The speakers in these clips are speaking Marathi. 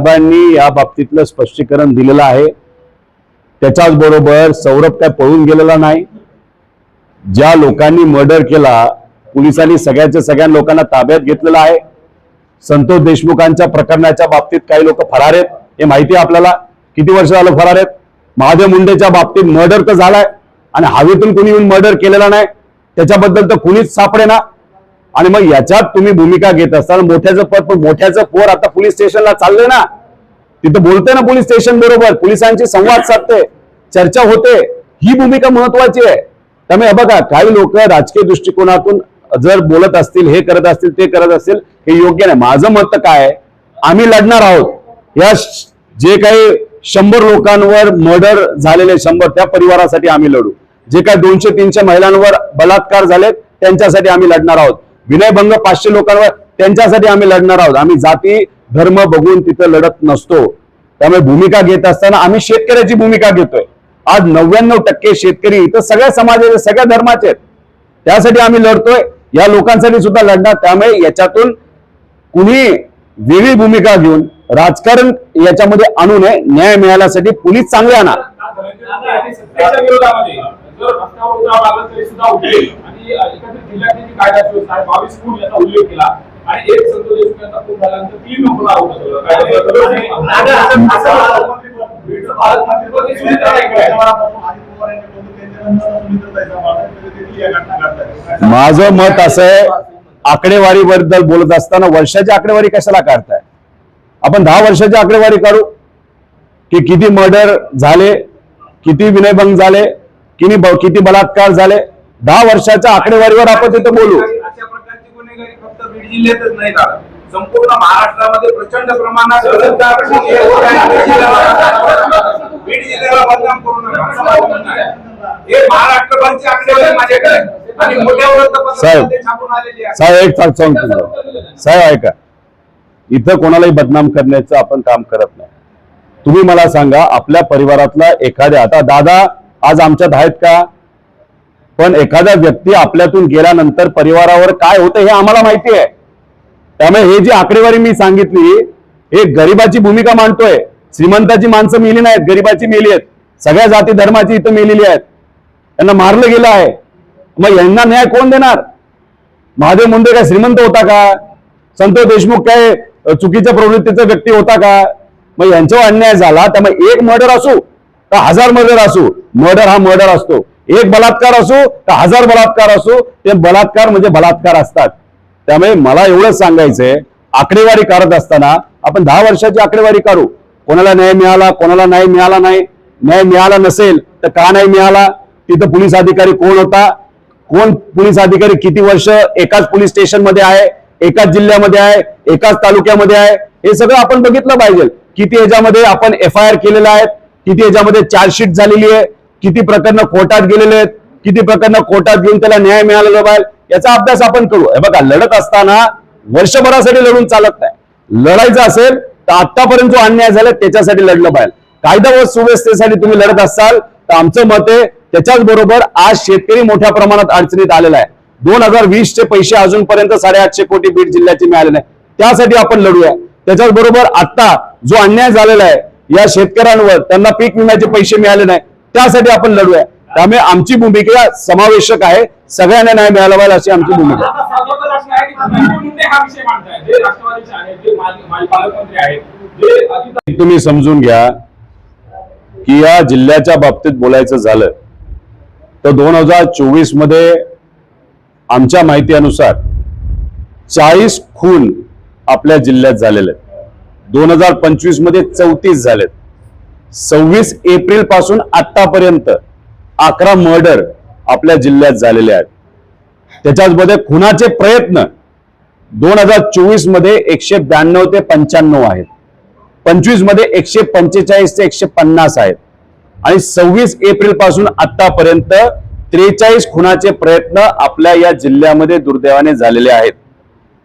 साहेबांनी या बाबतीतलं स्पष्टीकरण दिलेलं आहे। त्याच्याच बरोबर सौरभ काय पळून गेलेला नाही। ज्या लोकांनी मर्डर केला पोलिसांनी सगळ्या लोकांना ताब्यात घेतलेलं आहे। संतोष देशमुखांच्या प्रकरणाच्या बाबतीत काही लोक फरार आहेत, हे माहिती आहे आपल्याला। किती वर्ष झालं फरार आहेत। महादेव मुंडेच्या बाबतीत मर्डर तर झालाय आणि हवेतून कोणी येऊन मर्डर केलेला नाही, त्याच्याबद्दल तर कुणीच सापडेना। आणि मग याच्यात तुम्ही भूमिका घेत असताना मोठ्याचं पद, पण मोठ्याचं पोर आता पोलीस स्टेशनला चालले ना, तिथं बोलते ना पोलीस स्टेशन बरोबर, पोलिसांची संवाद साधते, चर्चा होते, ही भूमिका महत्वाची आहे। त्यामुळे बघा काही लोक राजकीय दृष्टिकोनातून जर बोलत असतील, हे करत असतील, ते करत असतील, हे योग्य नाही। माझं मत काय आहे, आम्ही लढणार आहोत। या जे काही 100 लोकांवर मर्डर झालेले 100 त्या परिवारासाठी आम्ही लढू। जे काही 200-300 महिलांवर बलात्कार झाले त्यांच्यासाठी आम्ही लढणार आहोत। विनयभंग 500 लोकांवर त्यांच्यासाठी आम्ही लढणार आहोत। आम्ही जाती धर्म बघून तिथं लढत नसतो। त्यामुळे भूमिका घेत असताना आम्ही शेतकऱ्याची भूमिका घेतोय। आज 99% शेतकरी इथं सगळ्या समाजाचे, सगळ्या धर्माचे आहेत, त्यासाठी आम्ही लढतोय, या लोकांसाठी सुद्धा लढणार। त्यामुळे याच्यातून कुणी वेगळी भूमिका घेऊन राजकारण याच्यामध्ये आणू नये। न्याय मिळाल्यासाठी पोलीस चांगले आणा। माझं मत असं आहे, आकडेवारीबद्दल बोलत असताना वर्षाची आकडेवारी कशाला काढताय? आपण 10 वर्षाची आकडेवारी काढू की किती मर्डर झाले, किती विनयभंग झाले, किती बलात्कार झाले। 10 वर्षाच्या आकडेवारीवर आपण तिथे बोलू। अशा प्रकारची गुन्हेगारी फक्त बीड जिल्ह्यातच नाही का, संपूर्ण महाराष्ट्रामध्ये प्रचंड प्रमाणात बीड जिल्ह्याला बदनाम करू नका। हे महाराष्ट्रभरची आकडेवारी माझ्याकडे आणि मोठ्या वृत्तपत्रांमध्ये छापून आलेली आहे। साहेब एक सांगतो, साहेब ऐका, इथं कोणालाही बदनाम करण्याचं आपण काम करत नाही। तुम्ही मला सांगा, आपल्या परिवारातला एखाद्या, आता दादा आज आमच्यात आहेत का, पण एखादा व्यक्ती आपल्यातून गेल्यानंतर परिवारावर काय होतं हे आम्हाला माहिती आहे। त्यामुळे हे जी आकडेवारी मी सांगितली, हे गरिबाची भूमिका मांडतोय। श्रीमंताची माणसं मेली नाहीत, गरिबाची मेली आहेत, सगळ्या जाती धर्माची इथं मेलेली आहेत, त्यांना मारलं गेलं आहे। मग यांना न्याय कोण देणार? महादेव मुंडे काय श्रीमंत होता का? संतोष देशमुख काय चुकीच्या प्रवृत्तीचा व्यक्ती होता का? मग यांच्यावर अन्याय झाला, त्यामुळे एक मर्डर असो का 1000 मर्डर असो, मर्डर हा मर्डर असतो। एक बलात्कार असो का 1000 बलात्कार असो, ते बलात्कार म्हणजे बलात्कार असतात। त्यामुळे मला एवढंच सांगायचंय, आकडेवारी काढत असताना आपण 10 वर्षाची आकडेवारी काढू। कोणाला न्याय मिळाला, कोणाला न्याय मिळाला नाही, न्याय मिळाला नसेल तर का नाही मिळाला, तिथं पोलीस अधिकारी कोण होता, कोण पोलीस अधिकारी किती वर्ष एकाच पोलीस स्टेशन मध्ये आहे, एकाच जिल्ह्यामध्ये आहे, एकाच तालुक्यामध्ये आहे, हे सगळं आपण बघितलं पाहिजे। किती याच्यामध्ये आपण FIR केलेला आहे, किती याच्यामध्ये चार्जशीट झालेली आहे, किती प्रकरणं कोर्टात गेलेले आहेत, किती प्रकरणं कोर्टात घेऊन त्याला न्याय मिळालेला पाहिजे, याचा अभ्यास आपण करू। हे बघा, लढत असताना वर्षभरासाठी लढून चालत नाही। लढायचं असेल तर आतापर्यंत जो अन्याय झाला त्याच्यासाठी लढलं पाहिजे। कायदा व सुव्यवस्थेसाठी तुम्ही लढत असाल तर आमचं मत आहे, त्याच्याच बरोबर आज शेतकरी मोठ्या प्रमाणात अडचणीत आलेला आहे। 2020 चे पैसे अजूनपर्यंत 850 कोटी बीड जिल्ह्याचे मिळाले नाही, त्यासाठी आपण लढूया। त्याच्याच बरोबर आता जो अन्याय झालेला आहे या शेतकऱ्यांवर, त्यांना पीक विम्याचे पैसे मिळाले नाही, त्यासाठी आपण लढूया। त्यामुळे आमची भूमिका समावेशक आहे, सगळ्यांना न्याय मिळाला पाहिजे अशी आमची भूमिका आहे। तुम्ही समजून घ्या की या जिल्ह्याच्या बाबतीत बोलायचं झालं तर 2024 मध्ये आमच्या माहितीनुसार 40 खून आपल्या जिल्ह्यात झालेले आहेत। 2025 मध्ये 34 झालेत। 26 एप्रिल पासून आतापर्यंत 11 मर्डर आपल्या जिल्ह्यात झालेले आहेत। त्याच्यामध्ये खुनाचे प्रयत्न 2024 मध्ये 192 ते 95 आहेत, 25 मध्ये 145 ते 150 आहेत आणि 26 एप्रिल पासून आतापर्यंत 43 खुनाचे प्रयत्न आपल्या या जिल्ह्यामध्ये दुर्दैवाने झालेले आहेत।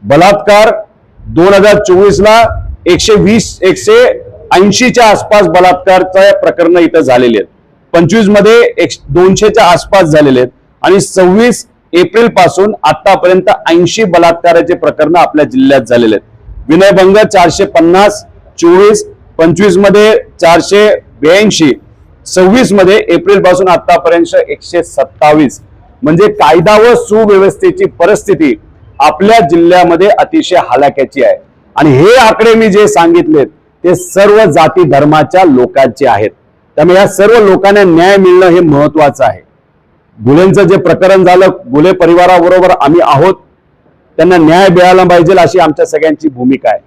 बलात्कार 2024 ला 180 च्या आसपास बलात्कारच्या प्रकरण इथं झालेले आहेत, 25 मध्ये 200 च्या आसपास झालेले आहेत आणि 26 एप्रिल पासून आतापर्यंत 80 बलात्काराचे प्रकरण आपल्या जिल्ह्यात झालेले आहेत। विनयभंग 450, 24-25 मध्ये 482, 26 मध्ये एप्रिल पासून आतापर्यंत 127. म्हणजे कायदा व सुव्यवस्थेची परिस्थिती आपल्या जिल्ह्यामध्ये अतिशय हलाख्याची आहे. आणि हे आकडे मी जे सांगितलेत ते सर्व जाती धर्माच्या लोकांचे आहेत. त्यामुळे या सर्व लोकांना न्याय मिळणं हे महत्वाचं आहे. गुलेंचं जे प्रकरण झालं, गुले परिवाराबरोबर आम्ही आहोत, त्यांना न्याय मिळाला पाहिजे अशी आमच्या सगळ्यांची भूमिका आहे.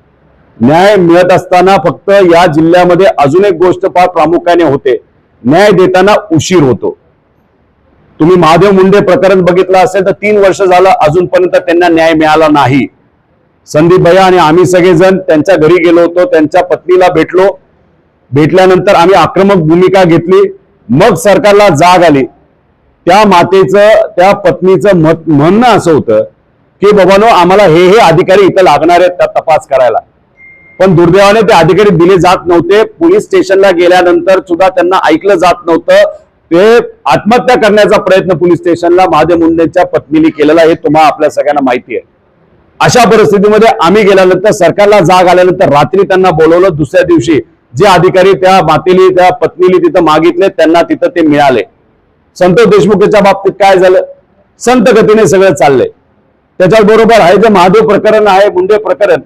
न्याय मिळत असताना फक्त या जिल्ह्यामध्ये अजून एक गोष्ट फार प्रामुख्याने होते, न्याय देताना उशीर होतो. तुम्ही महादेव मुंडे प्रकरण बघितलं असेल तर 3 वर्ष झालं अजूनपर्यंत त्यांना न्याय मिळाला नाही. संदीप भैया आणि आम्ही सगळेजण त्यांच्या घरी गेलो होतो, त्यांच्या पत्नीला भेटलो. भेटल्यानंतर आम्ही आक्रमक भूमिका घेतली. मग सरकारला जाग आली. त्या मातेचं, त्या पत्नीचं म्हणणं असं होतं की बाबांनो, आम्हाला हे अधिकारी इथं लागणार आहेत त्या तपास करायला. पण दुर्दैवाने ते अधिकारी दिले जात नव्हते. पोलीस स्टेशनला गेल्यानंतर सुद्धा त्यांना ऐकलं जात नव्हतं. ते आत्महत्या करण्याचा प्रयत्न पोलीस स्टेशनला महादेव मुंडेंच्या पत्नीने केलेला हे तुम्हाला आपल्या सगळ्यांना माहिती आहे. अशा परिस्थितीमध्ये आम्ही गेल्यानंतर सरकारला जाग आल्यानंतर रात्री त्यांना बोलवलं. दुसऱ्या दिवशी जे अधिकारी त्या मातेली, त्या पत्नीने तिथं मागितले त्यांना तिथं ते मिळाले. संतोष देशमुखच्या बाबतीत काय झालं, संत गतीने सगळं चाललंय. त्याच्याबरोबर आहे जे महादेव प्रकरण आहे, मुंडे प्रकरण,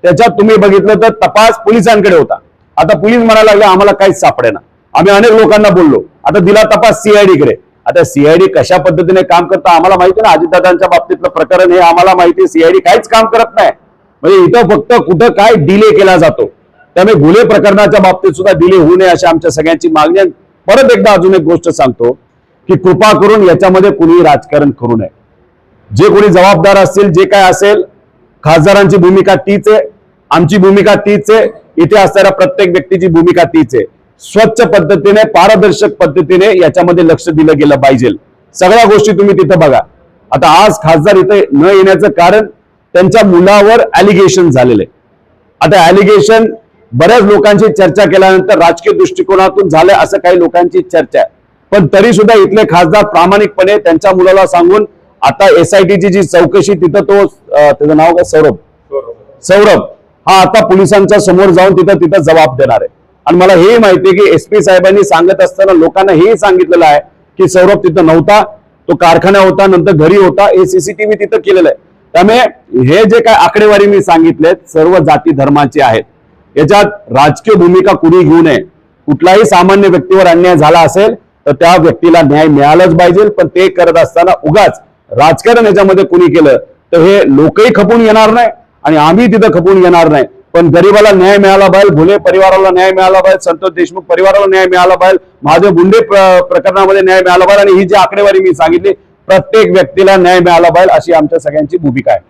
त्याच्यात तुम्ही बघितलं तर तपास पोलिसांकडे होता. आता पोलीस म्हणायला लागले आम्हाला काहीच सापडेना. आम्ही अनेक लोकांना बोललो, आता दिला तपास सीआयडी कडे. आता सीआयडी कशा पद्धतीने काम करतं आम्हाला माहिती ना. अजितदादांच्या बाबतीतलं प्रकरण हे आम्हाला माहिती, सीआयडी काहीच काम करत नाही. म्हणजे इथं फक्त कुठं काय डिले केला जातो. त्यामुळे गुन्हे प्रकरणाच्या बाबतीत सुद्धा डिले होऊ नये अशी आमच्या सगळ्यांची मागणी आहे. परत एकदा अजून एक गोष्ट सांगतो की कृपा करून याच्यामध्ये कुणीही राजकारण करू नये. जे कोणी जबाबदार असतील, जे काय असेल, खासदारांची भूमिका तीच आहे, आमची भूमिका तीच आहे, इथे असणाऱ्या प्रत्येक व्यक्तीची भूमिका तीच आहे. स्वच्छ पद्धतीने, पारदर्शक पद्धतीने याच्यामध्ये लक्ष दिलं गेलं पाहिजे. सगळ्या गोष्टी तुम्ही तिथं बघा. आता आज खासदार इथे न येण्याचं कारण त्यांच्या मुलावर ॲलिगेशन झालेले. आता ॲलिगेशन बऱ्याच लोकांची चर्चा केल्यानंतर राजकीय दृष्टिकोनातून झालं असं काही लोकांची चर्चा आहे. पण तरी सुद्धा इथले खासदार प्रामाणिकपणे त्यांच्या मुलाला सांगून आता एसआयटीची जी चौकशी, तिथं तो त्याचं नाव काय, सौरभ हा आता पोलिसांच्या समोर जाऊन तिथं जबाब देणार आहे. आणि मला हे माहिती आहे की एसपी साहेबांनी सांगत असताना लोकांना हे सांगितलेलं आहे की सौरभ तिथं नव्हता, तो कारखाना होता, नंतर घरी होता, हे सीसीटीव्ही तिथं केलेलं आहे. त्यामुळे हे जे काय आकडेवारी मी सांगितलेत सर्व जाती धर्माचे आहेत. याच्यात राजकीय भूमिका कुणी घेऊ नये. कुठलाही सामान्य व्यक्तीवर अन्याय झाला असेल तर त्या व्यक्तीला न्याय मिळालाच पाहिजे. पण ते करत असताना उगाच राजकारण याच्यामध्ये कुणी केलं तर हे लोकही खपून येणार नाही आणि आम्ही तिथं खपून येणार नाही. पण गरीबाला न्याय मिळाला पाहिजे, भुले परिवाराला न्याय मिळाला पाहिजे, संतोष देशमुख परिवाराला न्याय मिळाला पाहिजे, महादेव मुंडे प्रकरणामध्ये न्याय मिळाला पाहिजे. आणि ही जी आकडेवारी मी सांगितली, प्रत्येक व्यक्तीला न्याय मिळाला पाहिजे अशी आमच्या सगळ्यांची भूमिका आहे.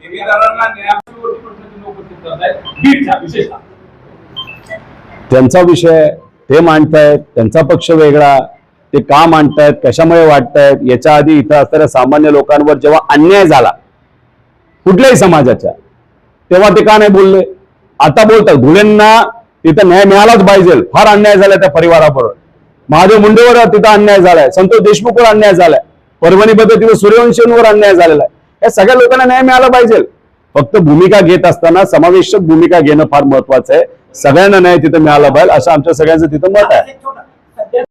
त्यांचा विषय ते मांडतायत, त्यांचा पक्ष वेगळा, ते का मांडतायत, कशामुळे वाटतायत. याच्या आधी इथं असणाऱ्या सामान्य लोकांवर जेव्हा अन्याय झाला कुठल्याही समाजाच्या, तेव्हा ते का नाही बोलले, आता बोलतात. गुलेंना तिथं न्याय मिळालाच पाहिजे, फार अन्याय झालाय त्या परिवाराबरोबर. महादेव मुंडेवर तिथं अन्याय झालाय, संतोष देशमुखवर अन्याय झालाय, परभणी पद्धतीने सूर्यवंशींवर अन्याय झालेला आहे. या सगळ्या लोकांना न्याय मिळाला पाहिजे. फक्त भूमिका घेत असताना समावेशक भूमिका घेणं फार महत्वाचं आहे. सगळ्यांना न्याय तिथं मिळाला पाहिजे असं आमच्या सगळ्यांचं तिथं मत आहे.